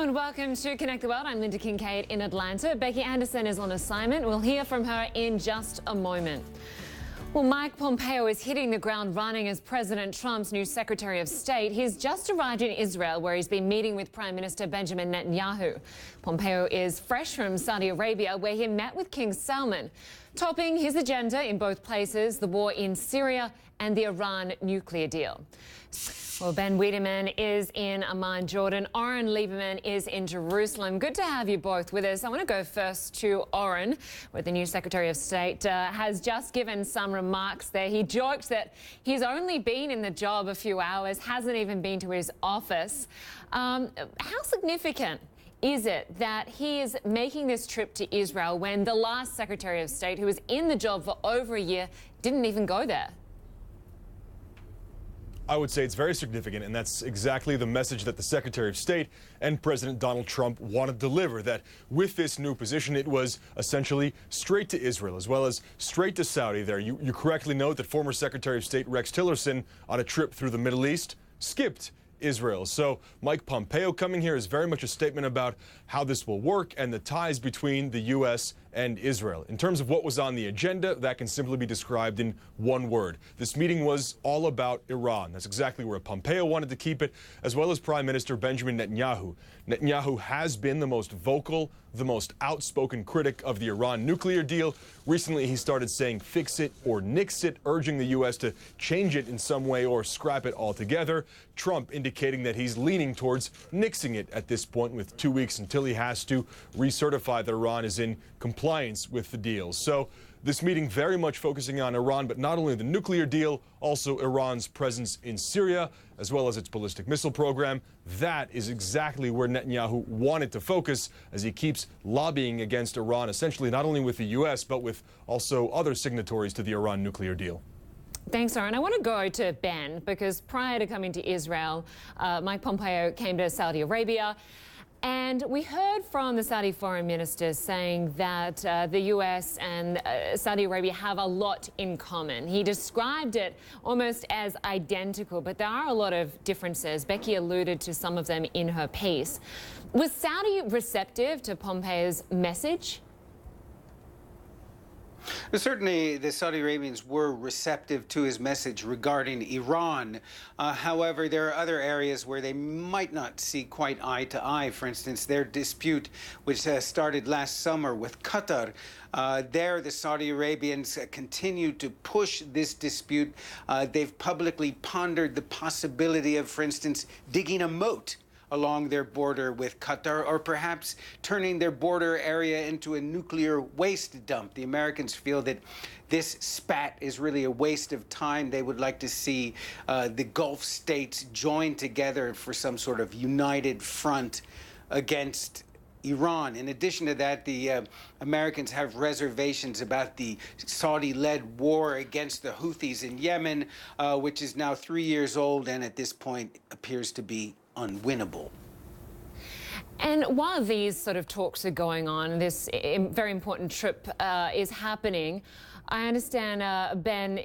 and welcome to Connect the World. I'm Lynda Kinkade in Atlanta. Becky Anderson is on assignment. We'll hear from her in just a moment. Well, Mike Pompeo is hitting the ground running as President Trump's new Secretary of State. He's just arrived in Israel, where he's been meeting with Prime Minister Benjamin Netanyahu. Pompeo is fresh from Saudi Arabia, where he met with King Salman. Topping his agenda in both places, the war in Syria and the Iran nuclear deal. Well, Ben Wedeman is in Amman, Jordan. Oren Libermann is in Jerusalem. Good to have you both with us. I want to go first to Oren, where the new Secretary of State has just given some remarks there. He joked that he's only been in the job a few hours, hasn't even been to his office. How significant is it that he is making this trip to Israel when the last Secretary of State, who was in the job for over a year, didn't even go there? I would say it's very significant, and that's exactly the message that the Secretary of State and President Donald Trump wanted to deliver, that with this new position, it was essentially straight to Israel, as well as straight to Saudi there. You correctly note that former Secretary of State Rex Tillerson, on a trip through the Middle East, skipped Israel. So Mike Pompeo coming here is very much a statement about how this will work and the ties between the U.S. and Israel. In terms of what was on the agenda, that can simply be described in one word. This meeting was all about Iran. That's exactly where Pompeo wanted to keep it, as well as Prime Minister Benjamin Netanyahu. Netanyahu has been the most vocal, the most outspoken critic of the Iran nuclear deal. Recently, he started saying fix it or nix it, urging the U.S. to change it in some way or scrap it altogether. Trump indicating that he's leaning towards nixing it at this point, with 2 weeks until he has to recertify that Iran is in compliance with the deal. So this meeting very much focusing on Iran, but not only the nuclear deal, also Iran's presence in Syria, as well as its ballistic missile program. That is exactly where Netanyahu wanted to focus, as he keeps lobbying against Iran, essentially not only with the U.S., but with also other signatories to the Iran nuclear deal. Thanks, Oren. I want to go to Ben, because prior to coming to Israel, Mike Pompeo came to Saudi Arabia. And we heard from the Saudi foreign minister saying that the U.S. and Saudi Arabia have a lot in common. He described it almost as identical, but there are a lot of differences. Becky alluded to some of them in her piece. Was Saudi receptive to Pompeo's message? Certainly, the Saudi Arabians were receptive to his message regarding Iran. However, there are other areas where they might not see quite eye to eye. For instance, their dispute, which started last summer with Qatar. There, the Saudi Arabians continue to push this dispute. They've publicly pondered the possibility of, for instance, digging a moat along their border with Qatar, or perhaps turning their border area into a nuclear waste dump. The Americans feel that this spat is really a waste of time. They would like to see the Gulf states join together for some sort of united front against Iran. In addition to that, the Americans have reservations about the Saudi-led war against the Houthis in Yemen, which is now 3 years old and at this point appears to be unwinnable. And while these sort of talks are going on, this very important trip is happening, I understand, Ben,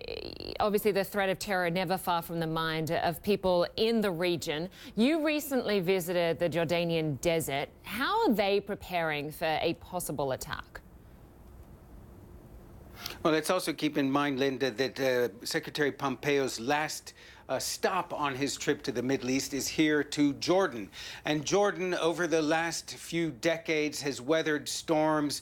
obviously the threat of terror never far from the mind of people in the region. You recently visited the Jordanian desert. How are they preparing for a possible attack? Well, let's also keep in mind, Linda, that Secretary Pompeo's last stop on his trip to the Middle East is here to Jordan. And Jordan, over the last few decades, has weathered storms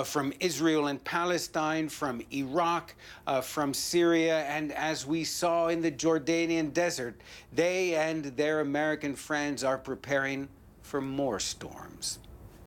from Israel and Palestine, from Iraq, from Syria, and as we saw in the Jordanian desert, they and their American friends are preparing for more storms.